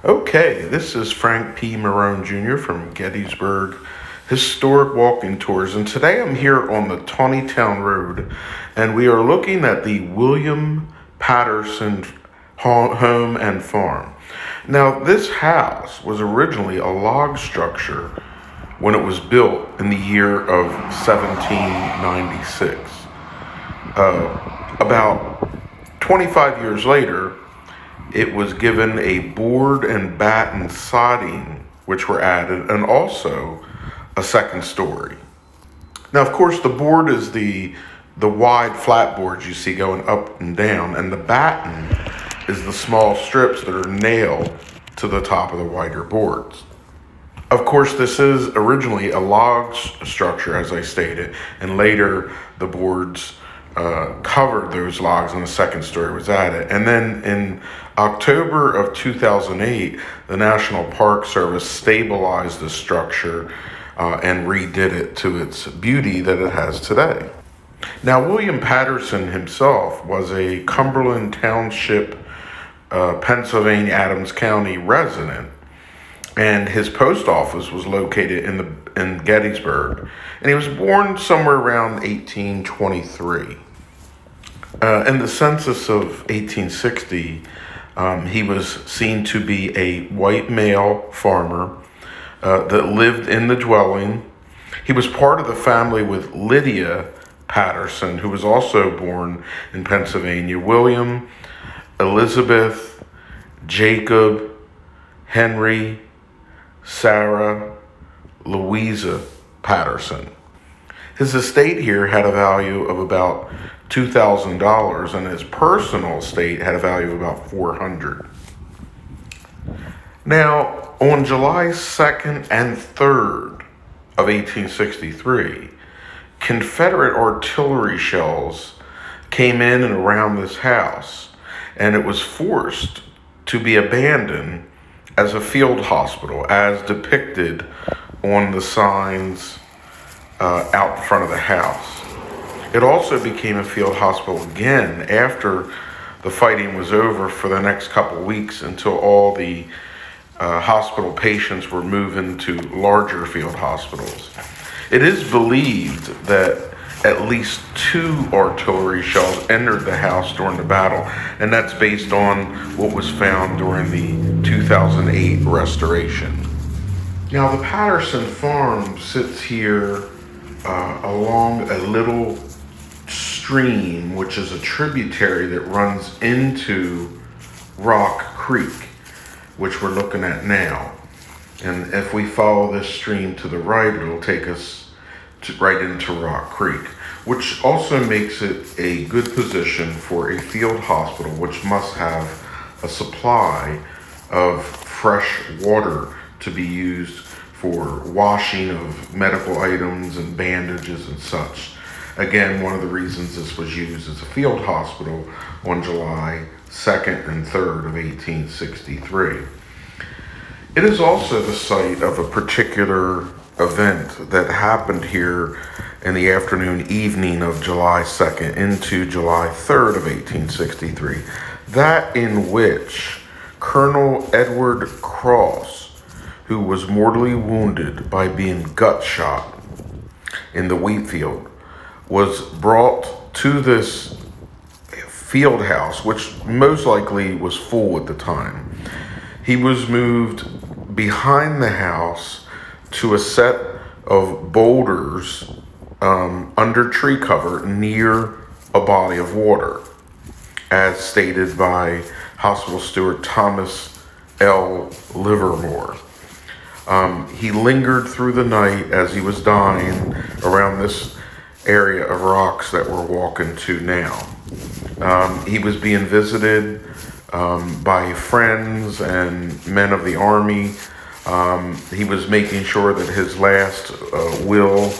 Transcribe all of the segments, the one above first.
Okay, this is Frank P. Marone Jr. from Gettysburg Historic Walking Tours, and today I'm here on the Town Road, and we are looking at the William Patterson home and farm. Now, this house was originally a log structure when it was built in the year of 1796. About 25 years later, it was given a board and batten siding, which were added, and also a second story. Now, of course, the board is the wide flat boards you see going up and down, and the batten is the small strips that are nailed to the top of the wider boards. Of course, this is originally a log structure, as I stated, and later the boards covered those logs and a second story was added. And then in October of 2008, the National Park Service stabilized the structure and redid it to its beauty that it has today. Now, William Patterson himself was a Cumberland Township, Pennsylvania, Adams County resident, and his post office was located in Gettysburg, and he was born somewhere around 1823. In the census of 1860, he was seen to be a white male farmer that lived in the dwelling. He was part of the family with Lydia Patterson, who was also born in Pennsylvania, William, Elizabeth, Jacob, Henry, Sarah, Louisa Patterson. His estate here had a value of about $2,000, and his personal estate had a value of about $400. Now, on July 2nd and 3rd of 1863, Confederate artillery shells came in and around this house, and it was forced to be abandoned as a field hospital, as depicted on the signs out front of the house. It also became a field hospital again after the fighting was over for the next couple of weeks, until all the hospital patients were moving to larger field hospitals. It is believed that at least 2 artillery shells entered the house during the battle, and that's based on what was found during the 2008 restoration. Now, the Patterson farm sits here along a little stream, which is a tributary that runs into Rock Creek, which we're looking at now. And if we follow this stream to the right, it'll take us right into Rock Creek, which also makes it a good position for a field hospital, which must have a supply of fresh water to be used for washing of medical items and bandages and such. Again, one of the reasons this was used as a field hospital on July 2nd and 3rd of 1863. It is also the site of a particular event that happened here in the afternoon, evening of July 2nd into July 3rd of 1863, that in which Colonel Edward Cross, who was mortally wounded by being gut shot in the wheat field, was brought to this field house, which most likely was full at the time. He was moved behind the house to a set of boulders under tree cover near a body of water, as stated by hospital steward Thomas L. Livermore. He lingered through the night as he was dying around this area of rocks that we're walking to now. He was being visited by friends and men of the army. He was making sure that his last will,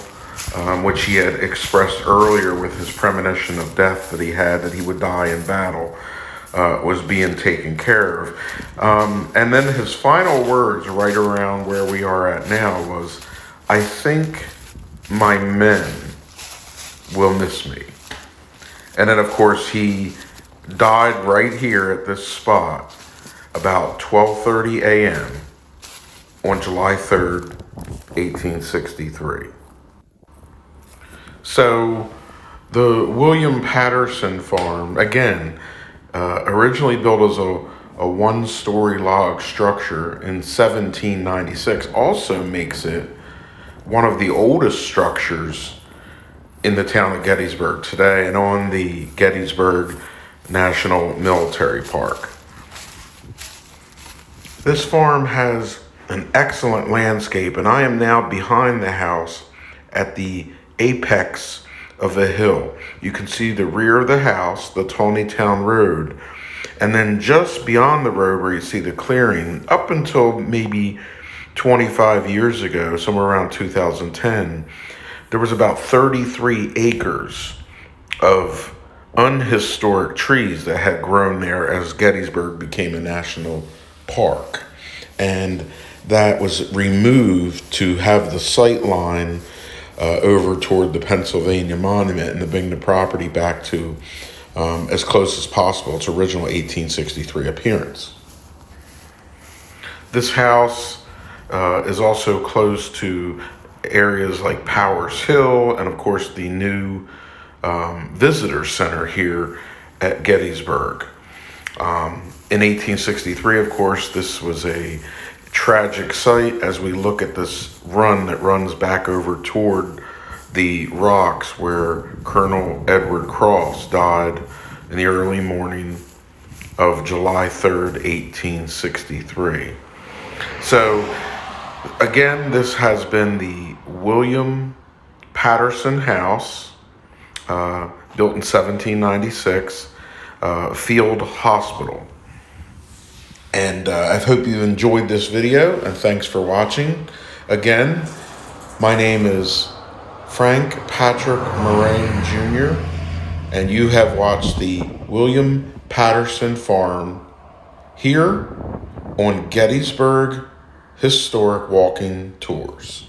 which he had expressed earlier with his premonition of death that he had, that he would die in battle, was being taken care of. And then his final words, right around where we are at now, was, "I think my men will miss me." And then, of course, he died right here at this spot about 12:30 a.m. on July 3rd, 1863. So the William Patterson farm, again, originally built as a one-story log structure in 1796, also makes it one of the oldest structures in the town of Gettysburg today and on the Gettysburg National Military Park. This farm has an excellent landscape, and I am now behind the house at the apex of a hill. You can see the rear of the house, the Tawnytown Road, and then just beyond the road where you see the clearing, up until maybe 25 years ago, somewhere around 2010, there was about 33 acres of unhistoric trees that had grown there as Gettysburg became a national park. And that was removed to have the sight line over toward the Pennsylvania Monument and to bring the property back to as close as possible its original 1863 appearance. This house is also close to areas like Powers Hill and, of course, the new visitor center here at Gettysburg. In 1863, of course, this was a tragic sight as we look at this run that runs back over toward the rocks where Colonel Edward Cross died in the early morning of July 3rd, 1863. So, again, this has been the William Patterson House, built in 1796, field hospital. And I hope you enjoyed this video, and thanks for watching. Again, my name is Frank Patrick Moraine Jr., and you have watched the William Patterson Farm here on Gettysburg Historic Walking Tours.